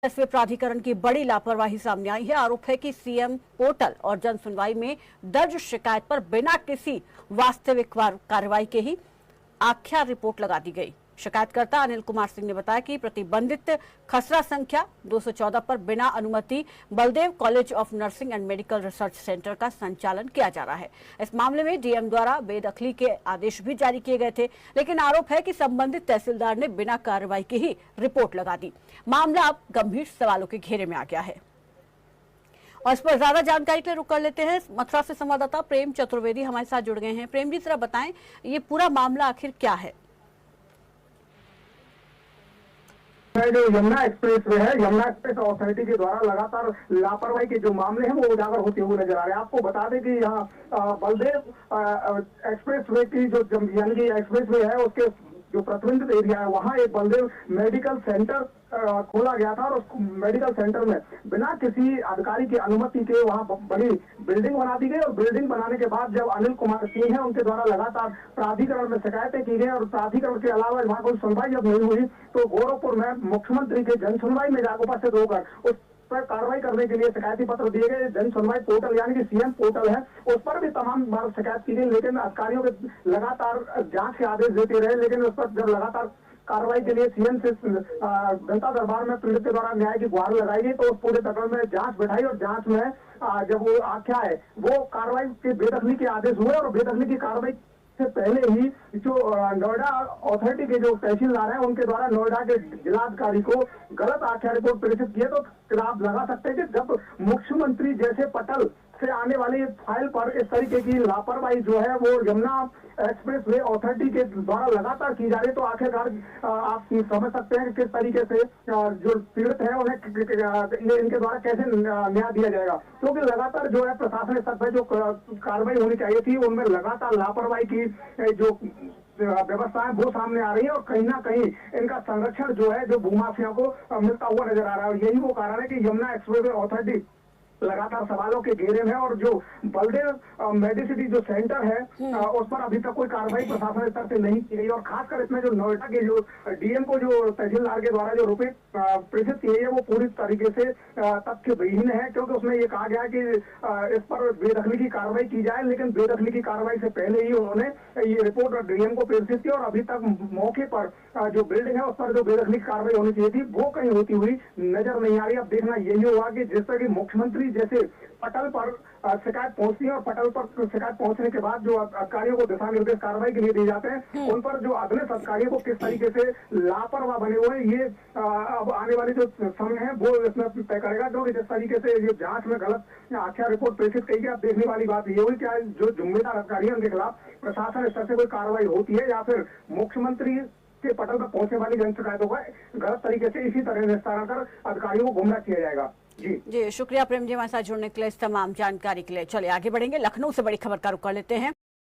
एसवे प्राधिकरण की बड़ी लापरवाही सामने आई है। आरोप है कि सीएम पोर्टल और जन सुनवाई में दर्ज शिकायत पर बिना किसी वास्तविक कार्रवाई के ही आख्या रिपोर्ट लगा दी गई। शिकायतकर्ता अनिल कुमार सिंह ने बताया कि प्रतिबंधित खसरा संख्या 214 पर बिना अनुमति Baldev college of nursing and medical research centre का संचालन किया जा रहा है। इस मामले में डीएम द्वारा बेदखली के आदेश भी जारी किए गए थे, लेकिन आरोप है कि संबंधित तहसीलदार ने बिना कार्रवाई के ही रिपोर्ट लगा दी। मामला अब गंभीर सवालों के घेरे में आ गया है और इस पर ज्यादा जानकारी के लिए रुक कर लेते हैं। मथुरा से संवाददाता प्रेम चतुर्वेदी हमारे साथ जुड़ गए हैं। प्रेम जी, जरा बताएं ये पूरा मामला आखिर क्या है? जो यमुना एक्सप्रेस वे है, यमुना एक्सप्रेस अथॉरिटी के द्वारा लगातार लापरवाही के जो मामले हैं वो उजागर होते हुए नजर आ रहे हैं। आपको बता दें कि यहाँ बलदेव एक्सप्रेस वे की जो यानी कि एक्सप्रेस वे है उसके जो प्रतिबंधित एरिया है वहाँ एक बलदेव मेडिकल सेंटर खोला गया था और उस मेडिकल सेंटर में बिना किसी अधिकारी की अनुमति के वहाँ बड़ी बिल्डिंग बना दी गई और बिल्डिंग बनाने के बाद जब अनिल कुमार सिंह है उनके द्वारा लगातार प्राधिकरण में शिकायतें की गई और प्राधिकरण के अलावा वहाँ कोई सुनवाई जब नहीं हुई तो गोरखपुर में मुख्यमंत्री के जन सुनवाई में जाकर उपस्थित होकर उस पर कार्रवाई करने के लिए शिकायती पत्र दिए गए। जन सुनवाई पोर्टल यानी कि सीएम पोर्टल है उस पर भी तमाम बार शिकायत की गई, लेकिन अधिकारियों के लगातार जांच के आदेश देते रहे, लेकिन उस पर जब लगातार कार्रवाई के लिए सीएम से जनता दरबार में पीड़ित के द्वारा न्याय की गुहार लगाई गई तो उस पूरे प्रकरण में जांच बैठाई और जांच में जब वो आख्या है वो कार्रवाई के बेदखली के आदेश हुए और बेदखली की कार्रवाई से पहले ही जो नोएडा अथॉरिटी के जो तहसीलदार हैं उनके द्वारा नोएडा के जिलाधिकारी को गलत आख्या रिपोर्ट प्रेषित किए तो आप लगा सकते हैं कि जब मुख्यमंत्री जैसे पटल से आने वाली फाइल पर इस तरीके की लापरवाही जो है वो यमुना एक्सप्रेस वे अथॉरिटी के द्वारा लगातार की जा रही है तो आखिरकार आप समझ सकते हैं कि किस तरीके से जो पीड़ित है उन्हें इनके द्वारा कैसे न्याय दिया जाएगा, क्योंकि लगातार जो है प्रशासन स्तर पर जो कार्रवाई होनी चाहिए थी उनमें लगातार लापरवाही की जो व्यवस्था है वो सामने आ रही है और कहीं ना कहीं इनका संरक्षण जो है जो भूमाफिया को मिलता हुआ नजर आ रहा है। यही वो कारण है कि यमुना एक्सप्रेस अथॉरिटी लगातार सवालों के घेरे में और जो बलदेव मेडिसिटी जो सेंटर है उस पर अभी तक कोई कार्रवाई प्रशासन स्तर से नहीं की गई और खासकर इसमें जो नोएडा के जो डीएम को जो तहसीलदार के द्वारा जो रुपए प्रेषित किए हैं वो पूरी तरीके से तथ्य विहीन है, क्योंकि उसमें ये कहा गया कि इस पर बेदखली की कार्रवाई की जाए, लेकिन बेदखली की कार्रवाई से पहले ही उन्होंने ये रिपोर्ट डीएम को प्रेषित की और अभी तक मौके पर जो बिल्डिंग है उस पर जो बेदखली की कार्रवाई होनी चाहिए थी वो कहीं होती हुई नजर नहीं आ रही। अब देखना यही होगा कि जिस तरह की मुख्यमंत्री जैसे पटल पर शिकायत पहुंचती है और पटल पर शिकायत पहुंचने के बाद जो अधिकारियों को दिशा निर्देश कार्रवाई के लिए दिए जाते हैं उन पर जो अगले अधिकारियों को किस तरीके से लापरवाह बने हुए ये अब आने वाली जो समय है वो इसमें तय करेगा, क्योंकि जिस तरीके से ये जांच में गलत आख्या रिपोर्ट प्रेषित की गई। अब देखने वाली बात ये हुई क्या जो जिम्मेदार अधिकारी है उनके खिलाफ प्रशासन स्तर से कोई कार्रवाई होती है या फिर मुख्यमंत्री के पटल पर पहुंचने वाली जन शिकायतों का गलत तरीके से इसी तरह निस्तारण कर अधिकारियों को गुमराह किया जाएगा। जी शुक्रिया प्रेम जी हमारे साथ जुड़ने के लिए, इस तमाम जानकारी के लिए। चलिए आगे बढ़ेंगे, लखनऊ से बड़ी खबर का रुख कर लेते हैं।